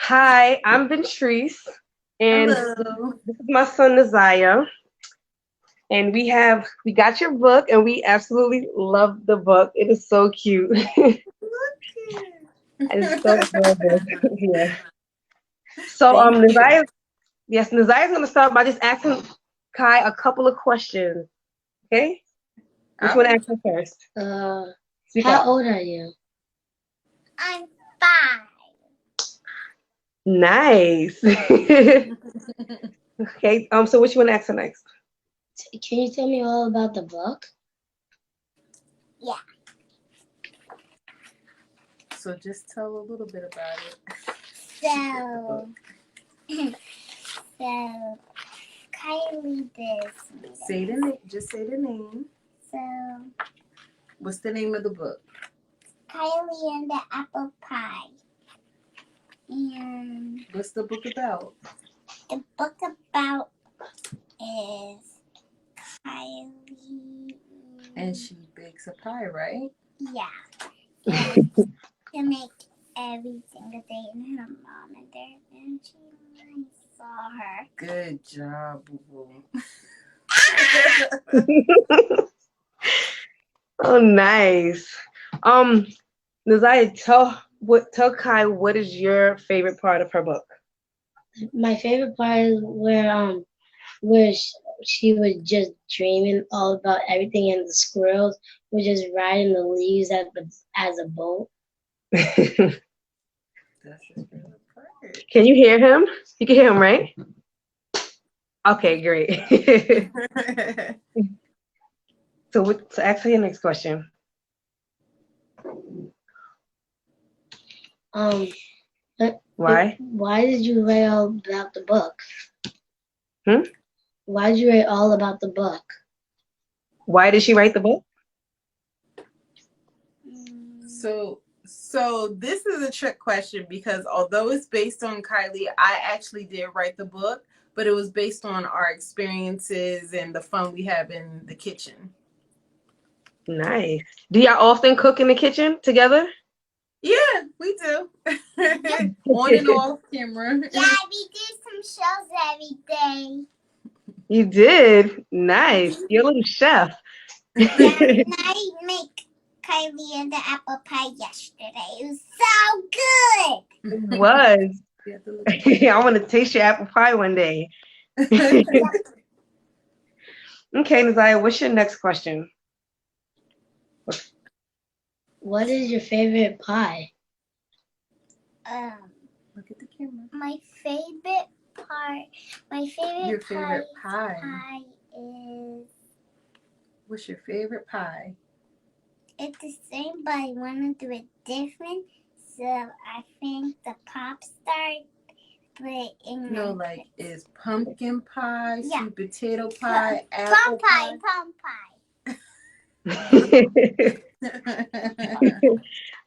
Hi, I'm Ventrice, and Hello. this is my son Naziah. And we got your book, and we absolutely love the book. It is so cute. Look It's so adorable. it. Yeah. So Thank you. Naziah's gonna start by just asking Kai a couple of questions. Okay? Which All one right. ask her first? Speak How up. old are you? I'm 5. Nice. Okay. So which one ask her next? Can you tell me all about the book? Yeah. So just tell a little bit about it. So, so Kylie this. Say the name. Just say the name. So What's the name of the book? Kylie and the apple pie. And What's the book about? the book about is Kylie. And she bakes a pie, right? Yeah. And to make every single day, and her mom and there, and I saw her. Good job, boo boo. Oh, nice. Um, Naziah, tell Kai what is your favorite part of her book. My favorite part is where she was just dreaming all about everything, and the squirrels were just riding the leaves as a boat. Can That's his favorite part. you hear him? You can hear him, right? Okay, great. So ask her your next question. Um, Why? why did you write all about the book? Hmm? Why did you write all about the book? Why did she write the book? So this is a trick question because although it's based on Kylie, I actually did write the book, but it was based on our experiences and the fun we have in the kitchen. Nice. Do y'all often cook in the kitchen together? Yeah, we do. On and off camera. Yeah, we do some shows every day. You did. Nice. You're a little chef. Yeah, and I make Kylie and the apple pie yesterday. It was so good. It was. You have to look at I want to taste your apple pie one day. Okay, Naziah, what's your next question? What is your favorite pie? Look at the camera. My favorite part. My favorite Your favorite pie. pie is. What's your favorite pie? It's the same, but I want to do it different. So I think the pop star, but in No, like is pumpkin pie, Yeah. sweet potato pie, apple plum pie.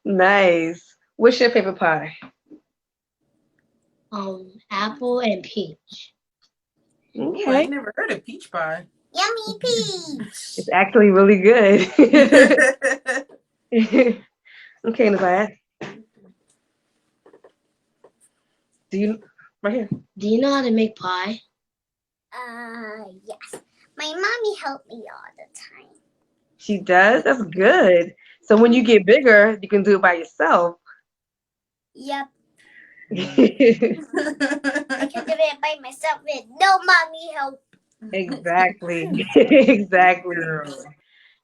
Nice. What's your favorite pie? Apple and peach. Ooh, I Okay. ain't never heard of peach pie. Yummy peach. It's actually really good. Okay, Naziah. Do you right here? Do you know how to make pie? Yes. My mommy helped me all the time. She does? That's good. So when you get bigger, you can do it by yourself. Yep. Exactly. I can do it by myself with no mommy help. Exactly.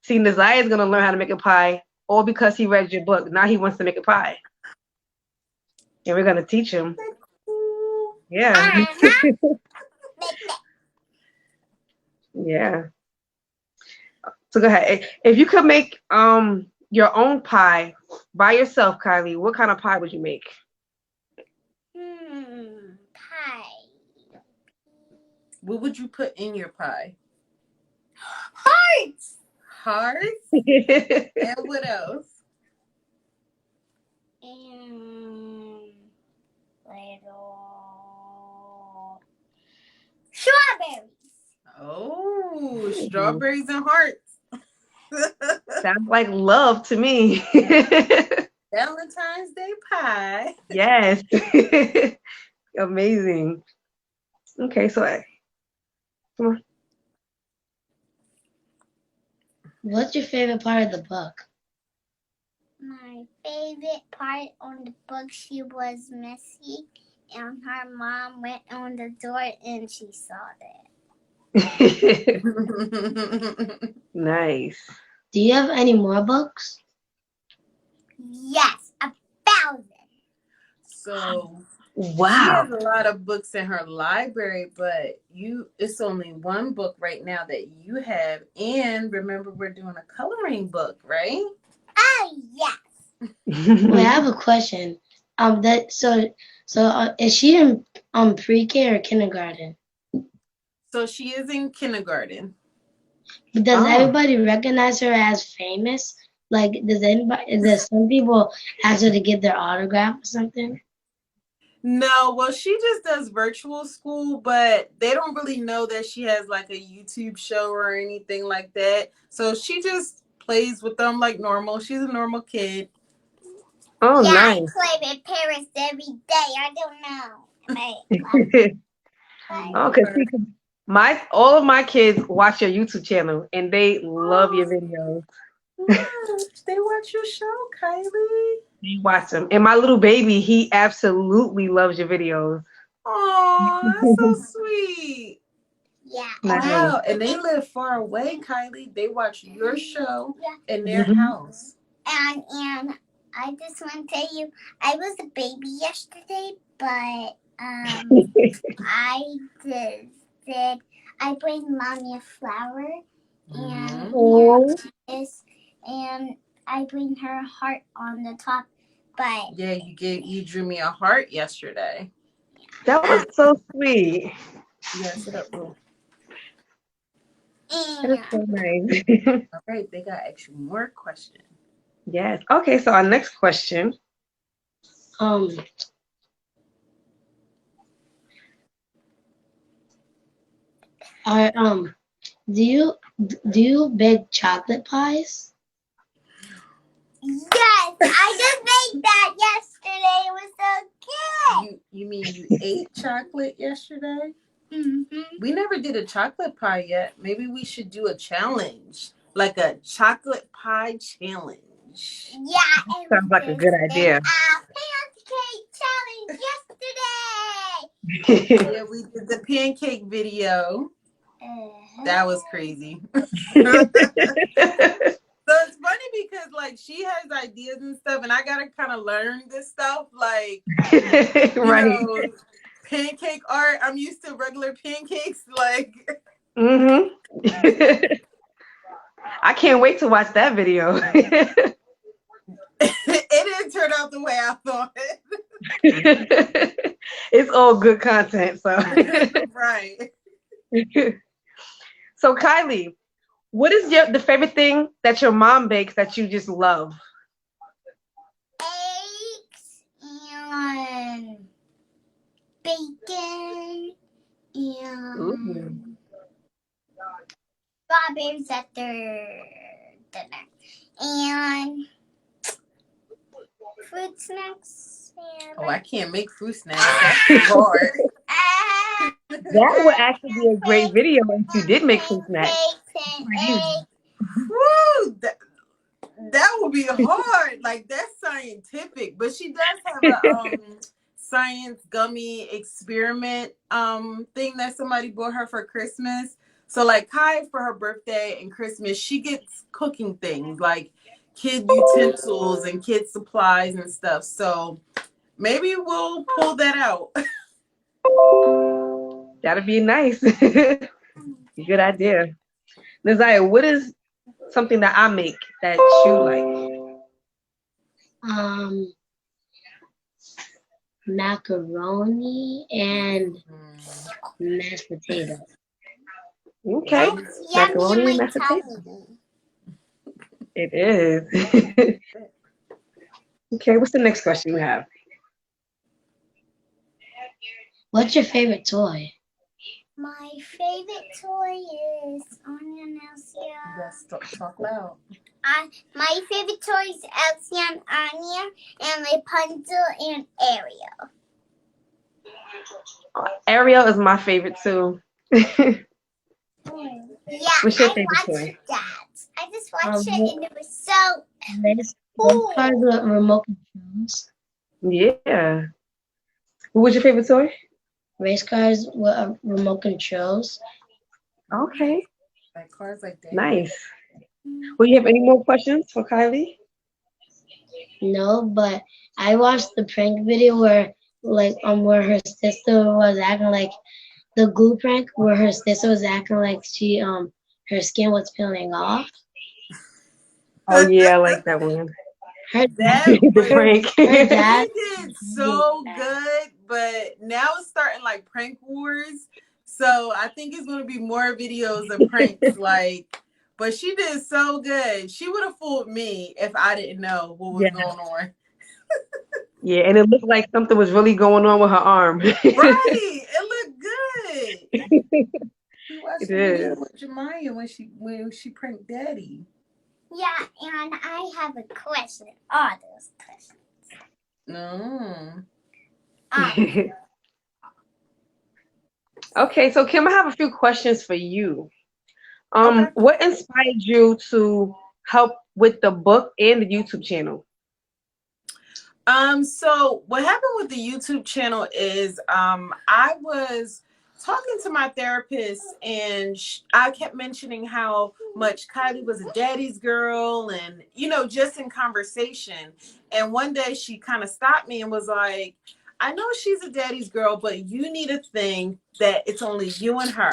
See, Naziah is gonna learn how to make a pie all because he read your book. Now he wants to make a pie. And we're gonna teach him. Yeah. Yeah. So go ahead. If you could make your own pie by yourself, Kylie, what kind of pie would you make? Pie. What would you put in your pie? Hearts. Hearts? And what else? Little strawberries. Oh, strawberries and hearts. Sounds like love to me. Valentine's Day pie. Yes. Amazing. Okay, so come on. What's your favorite part of the book? My favorite part on the book, she was messy, and her mom went on the door and she saw that. Nice. Do you have any more books? Yes, 1,000. So she Wow. has a lot of books in her library, but it's only one book right now that you have. And remember, we're doing a coloring book, right? Oh, yes. Wait, I have a question. Is she in pre-K or kindergarten? So she is in kindergarten. But does everybody recognize her as famous? Like, does some people ask her to get their autograph or something? No, well, she just does virtual school, but they don't really know that she has like a YouTube show or anything like that. So she just plays with them like normal. She's a normal kid. Oh, yeah, nice. I play with Paris every day. I don't know. Oh, because all of my kids watch your YouTube channel and they love your videos. They watch your show, Kylie. They watch them. And my little baby, he absolutely loves your videos. Oh, that's so sweet. Yeah. Nice. Wow. And they live far away, Kylie. They watch your show in their Mhm. house. And I just want to tell you, I was a baby yesterday, but I bring mommy a flower and and I bring her a heart on the top. But yeah, you drew me a heart yesterday. That was so sweet. Yeah, sit up, bro. That is so nice. All right, they got actually more questions. Yes. Okay, so our next question. Do you bake chocolate pies? Yes, I just made that yesterday. It was so good. You mean you ate chocolate yesterday? Mm-hmm. We never did a chocolate pie yet. Maybe we should do a challenge, like a chocolate pie challenge. Yeah, Sounds like a good idea. Pancake challenge yesterday. Yeah, we did the pancake video. That was crazy. So it's funny because like she has ideas and stuff, and I gotta kind of learn this stuff. Like, right. Pancake art. I'm used to regular pancakes. Like, I can't wait to watch that video. It didn't turn out the way I thought it. It's all good content, so right. So Kylie, what is the favorite thing that your mom bakes that you just love? Eggs and bacon and strawberries at their dinner and fruit snacks. Oh, I can't make fruit snacks. That's hard. That would actually be a great video if you did make fruit snacks. Woo! That would be hard. Like, that's scientific. But she does have a science gummy experiment thing that somebody bought her for Christmas. So like Kai, for her birthday and Christmas, she gets cooking things like kid utensils and kid supplies and stuff. So maybe we'll pull that out. That'd be nice. Good idea. Nazaya, what is something that I make that you like? Macaroni and mashed potato. Okay. Macaroni and mashed potato. It is. Okay, what's the next question we have? What's your favorite toy? My favorite toy is Onion Elsia. Yes, talk loud. My favorite toy is Elsie and Anya, and Rapunzel and Ariel. Ariel is my favorite too. Yeah, What's your I favorite watched toy? that. I just watched it, and it was so Race cool. cars with remote controls. Yeah. What was your favorite toy? Race cars with remote controls. Okay. Like cars like that. Nice. Will you have any more questions for Kylie? No, but I watched the prank video where her sister was acting like the glue prank where her sister was acting like her skin was peeling off. Oh yeah, I like that one. Her That The was prank. her dad He did so good, but now it's starting like prank wars. So I think it's gonna be more videos of pranks. Like, but she did so good. She would have fooled me if I didn't know what was Yeah. going on. Yeah, and it looked like something was really going on with her arm. Right? It looked good. We watched It the video is. with Jemiah when she pranked Daddy. Yeah, and I have a question. All those questions. No. Okay, so Kim, I have a few questions for you. Okay. What inspired you to help with the book and the YouTube channel? So what happened with the YouTube channel is I was talking to my therapist and I kept mentioning how much Kylie was a daddy's girl and just in conversation. And one day she kind of stopped me and was like, I know she's a daddy's girl, but you need a thing that it's only you and her.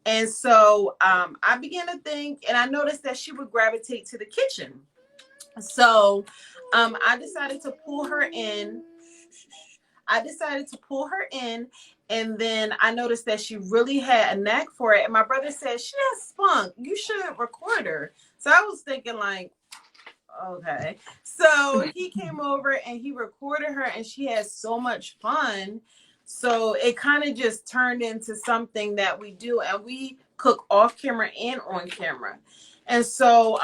And so I began to think, and I noticed that she would gravitate to the kitchen. So I decided to pull her in. And then I noticed that she really had a knack for it. And my brother said, she has spunk. You should record her. So I was thinking like, okay. So he came over and he recorded her and she had so much fun. So it kind of just turned into something that we do, and we cook off camera and on camera. And so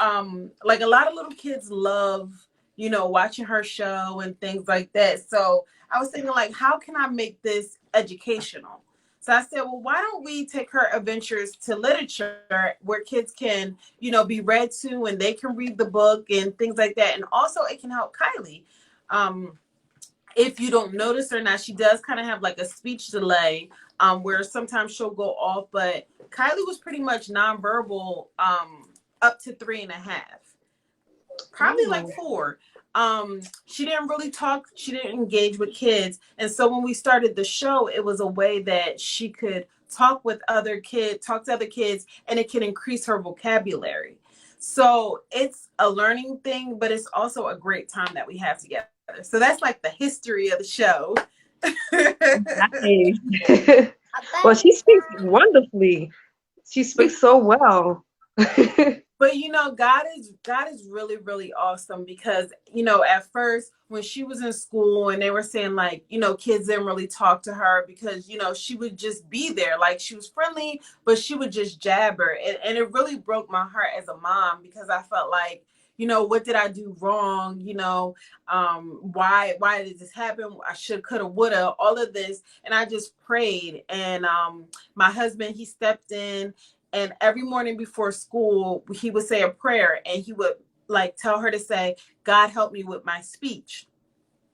like a lot of little kids love, watching her show and things like that. So I was thinking like, how can I make this educational? So I said, well, why don't we take her adventures to literature where kids can, be read to and they can read the book and things like that. And also it can help Kylie. If you don't notice or not, she does kind of have like a speech delay where sometimes she'll go off, but Kylie was pretty much nonverbal up to 3.5, probably like 4. She didn't really talk, she didn't engage with kids. And so when we started the show, it was a way that she could talk to other kids, and it can increase her vocabulary. So it's a learning thing, but it's also a great time that we have together. So that's like the history of the show. Nice. Well, she speaks wonderfully. She speaks so well. But God is really, really awesome because, at first when she was in school and they were saying like, kids didn't really talk to her because, she would just be there. Like she was friendly, but she would just jabber. And it really broke my heart as a mom because I felt like, what did I do wrong? Why did this happen? I should, coulda, woulda, all of this. And I just prayed. And my husband, he stepped in. And every morning before school, he would say a prayer and he would like tell her to say, God help me with my speech.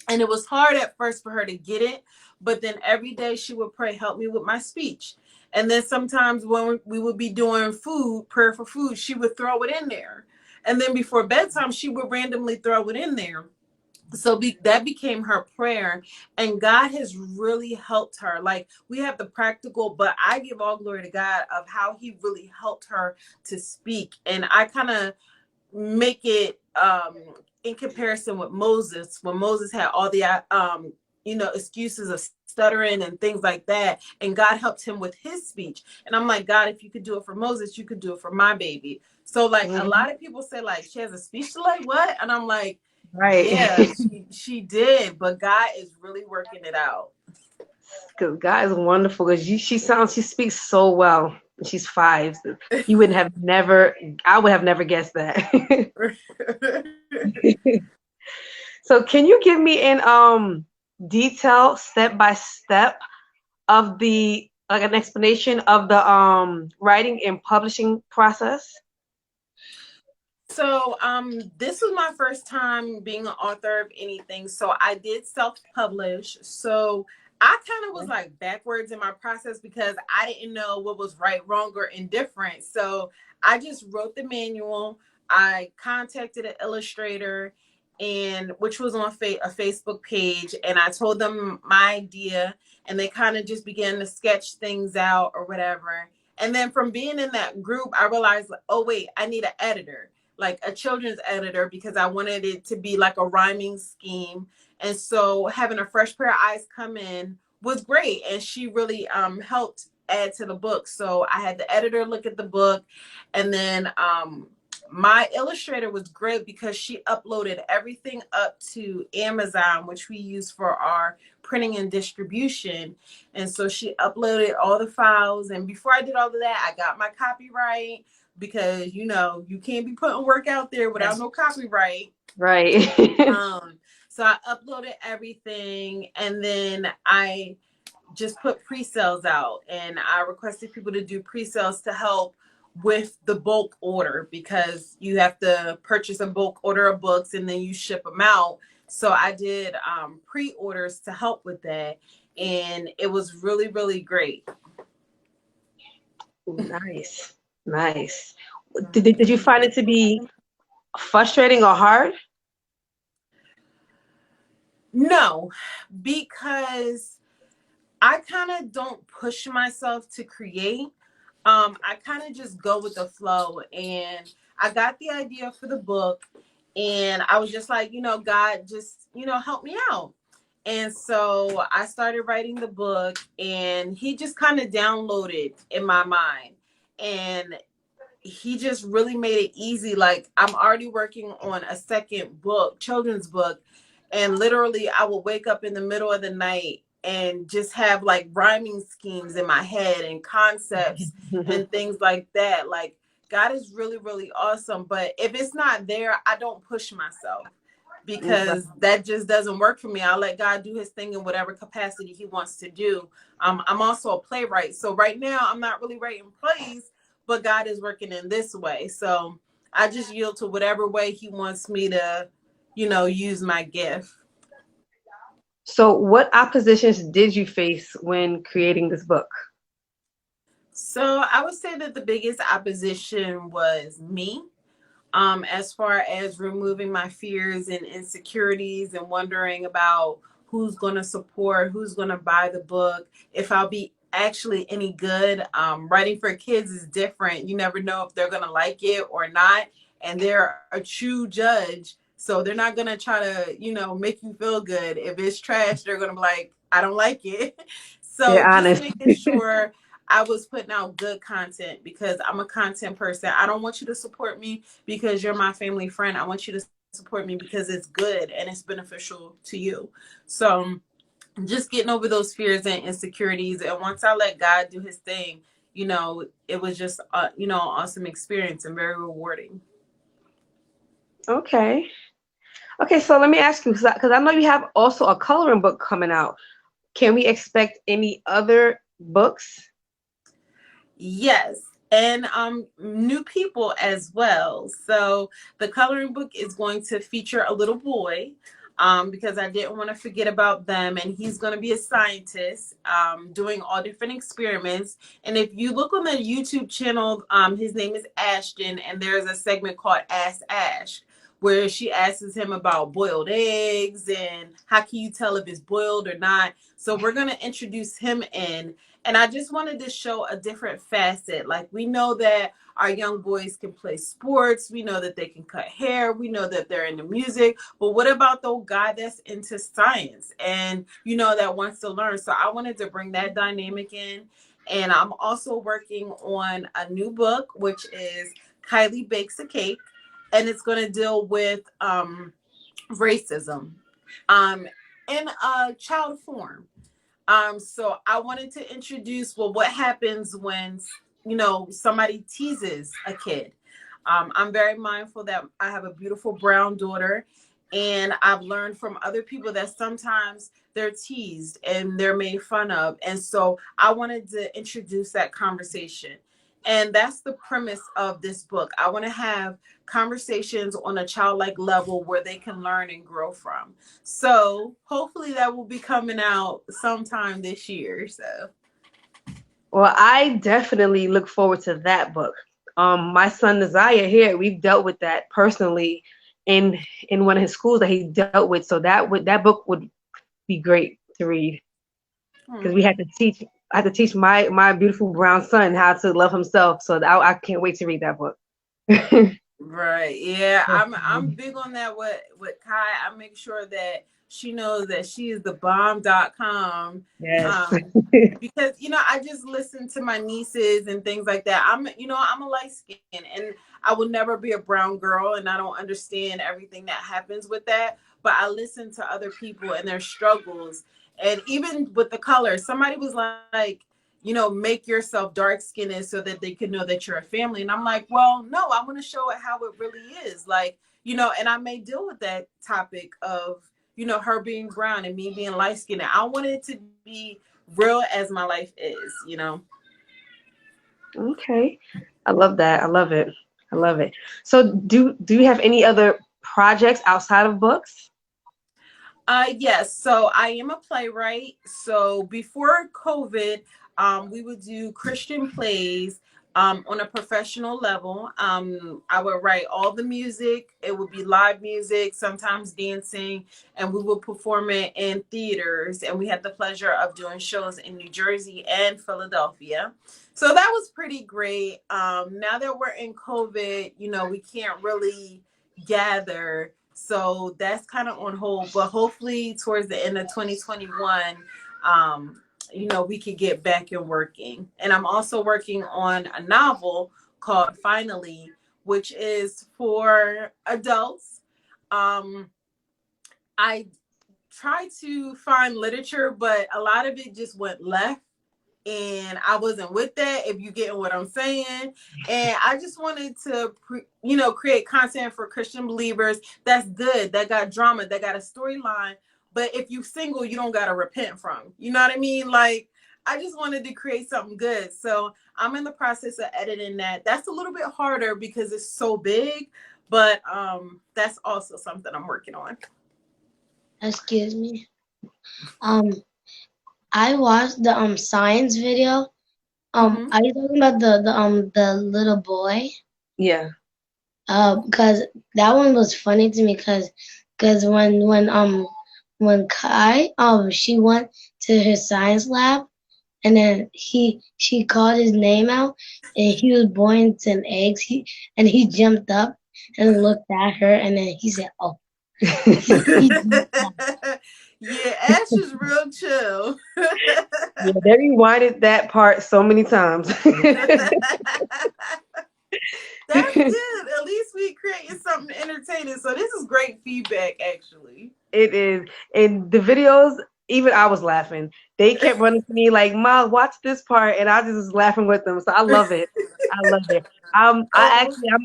And it was hard at first for her to get it. But then every day she would pray, help me with my speech. And then sometimes when we would be doing prayer for food, she would throw it in there. And then before bedtime, she would randomly throw it in there. So that became her prayer, and God has really helped her. Like we have the practical, but I give all glory to God of how he really helped her to speak. And I kind of make it in comparison with Moses, when Moses had all the excuses of stuttering and things like that, and God helped him with his speech. And I'm like, God, if you could do it for Moses, you could do it for my baby. So like a lot of people say like she has a speech delay, what? And I'm like, Right. yeah, she did, but God is really working it out. Because God is wonderful. Because she speaks so well. She's 5. So I would have never guessed that. So can you give me an detail step by step of the like an explanation of the writing and publishing process? So this was my first time being an author of anything. So I did self-publish. So I kind of was like backwards in my process because I didn't know what was right, wrong, or indifferent. So I just wrote the manual. I contacted an illustrator, and which was on a Facebook page, and I told them my idea, and they kind of just began to sketch things out or whatever. And then from being in that group, I realized, oh wait, I need an editor, like a children's editor, because I wanted it to be like a rhyming scheme. And so having a fresh pair of eyes come in was great. And she really helped add to the book. So I had the editor look at the book. And then my illustrator was great because she uploaded everything up to Amazon, which we use for our printing and distribution. And so she uploaded all the files. And before I did all of that, I got my copyright, because you can't be putting work out there without no copyright. Right. So I uploaded everything, and then I just put pre-sales out, and I requested people to do pre-sales to help with the bulk order, because you have to purchase a bulk order of books and then you ship them out. So I did pre-orders to help with that, and it was really, really great. Nice. Did you find it to be frustrating or hard? No, because I kind of don't push myself to create. I kind of just go with the flow, and I got the idea for the book, and I was just like, God, just, help me out. And so I started writing the book, and he just kind of downloaded in my mind, and he just really made it easy. Like, I'm already working on a second book, children's book, and literally I will wake up in the middle of the night and just have like rhyming schemes in my head and concepts and things like that. Like, God is really, really awesome. But if it's not there, I don't push myself, because that just doesn't work for me. I'll let God do his thing in whatever capacity he wants to do. I'm also a playwright. So right now I'm not really writing plays, but God is working in this way. So I just yield to whatever way he wants me to, use my gift. So what oppositions did you face when creating this book? So I would say that the biggest opposition was me. As far as removing my fears and insecurities and wondering about who's going to support, who's going to buy the book, if I'll be actually any good. Writing for kids is different. You never know if they're going to like it or not. And they're a true judge. So they're not going to try to, make you feel good. If it's trash, they're going to be like, I don't like it. So They're just honest. making sure I was putting out good content, because I'm a content person. I don't want you to support me because you're my family friend. I want you to support me because it's good and it's beneficial to you. So just getting over those fears and insecurities. And once I let God do his thing, it was just, an awesome experience and very rewarding. Okay. So let me ask you, because I know you have also a coloring book coming out. Can we expect any other books? Yes. And new people as well. So the coloring book is going to feature a little boy, because I didn't want to forget about them. And he's going to be a scientist, doing all different experiments. And if you look on the YouTube channel, his name is Ashton, and there's a segment called Ask Ash, where she asks him about boiled eggs and how can you tell if it's boiled or not. So we're going to introduce him in. And I just wanted to show a different facet. Like, we know that our young boys can play sports. We know that they can cut hair. We know that they're into music. But what about the guy that's into science and, that wants to learn? So I wanted to bring that dynamic in. And I'm also working on a new book, which is Kylie Bakes a Cake. And it's going to deal with racism in a child form. So I wanted to introduce, what happens when, somebody teases a kid. I'm very mindful that I have a beautiful brown daughter, and I've learned from other people that sometimes they're teased and they're made fun of. And so I wanted to introduce that conversation. And that's the premise of this book. I want to have conversations on a childlike level where they can learn and grow from. So hopefully that will be coming out sometime this year. So. Well, I definitely look forward to that book. My son Nasiah here, we've dealt with that personally in one of his schools that he dealt with. So that book would be great to read, because we had to teach. I had to teach my beautiful brown son how to love himself. So I can't wait to read that book. Right. Yeah. I'm big on that with Kai. I make sure that she knows that she is the bomb.com. Yes. Because, I just listen to my nieces and things like that. I'm a light skin, and I will never be a brown girl, and I don't understand everything that happens with that. But I listen to other people and their struggles. And even with the color, somebody was like, make yourself dark skinned so that they could know that you're a family. And I'm like, well, no, I want to show it how it really is. Like, and I may deal with that topic of, her being brown and me being light skinned. I want it to be real as my life is, Okay. I love that. I love it. I love it. So do you have any other projects outside of books? Yes. So I am a playwright. So before COVID, we would do Christian plays on a professional level. I would write all the music. It would be live music, sometimes dancing, and we would perform it in theaters. And we had the pleasure of doing shows in New Jersey and Philadelphia. So that was pretty great. Now that we're in COVID, we can't really gather. So that's kind of on hold, but hopefully towards the end of 2021, we could get back and working. And I'm also working on a novel called Finally, which is for adults. I tried to find literature, but a lot of it just went left. And I wasn't with that, if you get what I'm saying. And I just wanted to, create content for Christian believers that's good, that got drama, that got a storyline. But if you single, you don't got to repent from. You know what I mean? Like, I just wanted to create something good. So I'm in the process of editing that. That's a little bit harder because it's so big, but that's also something I'm working on. Excuse me. I watched the science video. Are you talking about the little boy? Yeah. Because that one was funny to me because when Kai she went to his science lab, and then she called his name out, and he was boiling some eggs. He jumped up and looked at her, and then he said, "Oh." Yeah, Ash is real chill. Yeah, they rewinded that part so many times. That's good. At least we created something entertaining. So this is great feedback, actually. It is. And the videos, even I was laughing. They kept running to me like, "Miles, watch this part," and I just was laughing with them. So I love it. I love it. I'm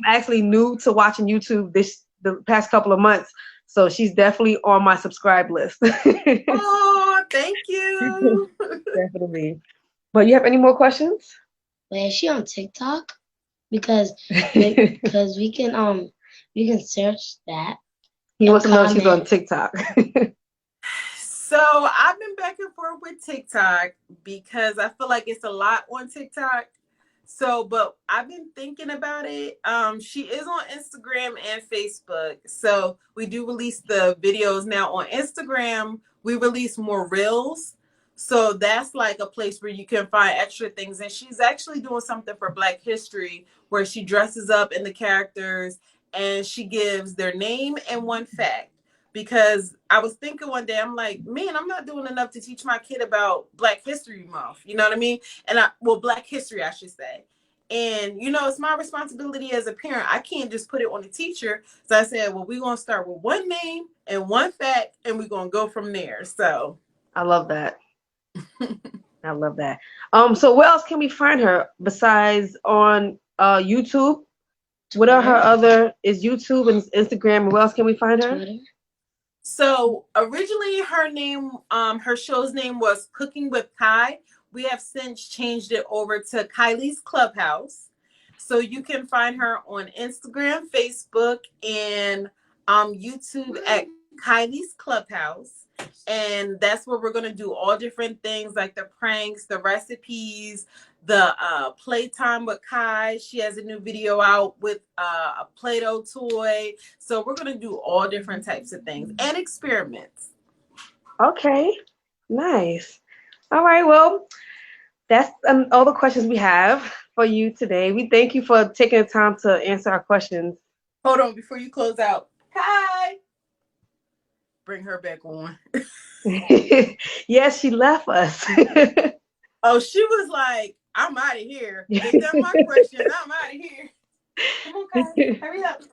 actually new to watching YouTube the past couple of months. So she's definitely on my subscribe list. Oh, thank you. Definitely. But you have any more questions? Wait, is she on TikTok? Because we can search that. He wants to know if she's on TikTok. So I've been back and forth with TikTok because I feel like it's a lot on TikTok. So, but I've been thinking about it. She is on Instagram and Facebook. So we do release the videos now on Instagram. We release more reels. So that's like a place where you can find extra things. And she's actually doing something for Black History where she dresses up in the characters and she gives their name and one fact. Because I was thinking one day, I'm like, man, I'm not doing enough to teach my kid about Black History Month. You know what I mean? And Black history, I should say. And, it's my responsibility as a parent. I can't just put it on the teacher. So I said, well, we're going to start with one name and one fact, and we're going to go from there. So I love that. I love that. So where else can we find her besides on YouTube? What are her other? Is YouTube and Instagram? Where else can we find her? Twitter. So originally her show's name was Cooking with Kai. We have since changed it over to Kylie's Clubhouse. So you can find her on Instagram, Facebook, and YouTube at Kylie's Clubhouse. And that's where we're going to do all different things like the pranks, the recipes, the playtime with Kai. She has a new video out with a Play-Doh toy. So we're going to do all different types of things and experiments. Okay, nice. All right, well, that's all the questions we have for you today. We thank you for taking the time to answer our questions. Hold on, before you close out. Kai! Bring her back on. Yes, she left us. Oh, she was like, I'm out of here. They done my question. I'm out of here. Come on, Kai. Hurry up.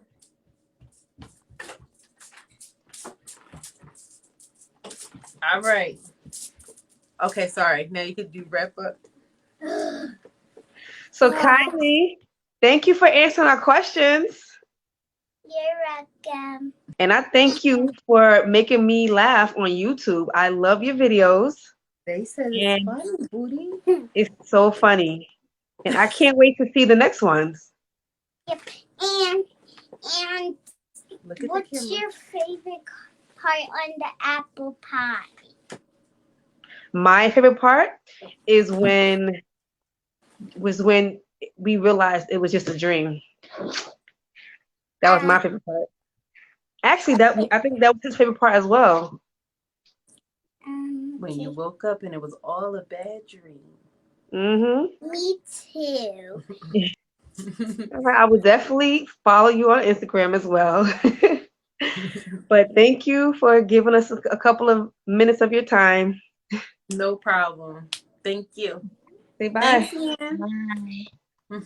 All right. Okay, sorry. Now you can do wrap up. So, Kylie, thank you for answering our questions. You're welcome. And I thank you for making me laugh on YouTube. I love your videos. They said it's funny, booty. It's so funny. And I can't wait to see the next ones. Yep. And what's your favorite part on the apple pie? My favorite part is when we realized it was just a dream. That was my favorite part. Actually, I think that was his favorite part as well. When you woke up and it was all a bad dream. Mm-hmm. Me too. I would definitely follow you on Instagram as well. But thank you for giving us a couple of minutes of your time. No problem. Thank you. Say bye. Thanks, Ian. Bye.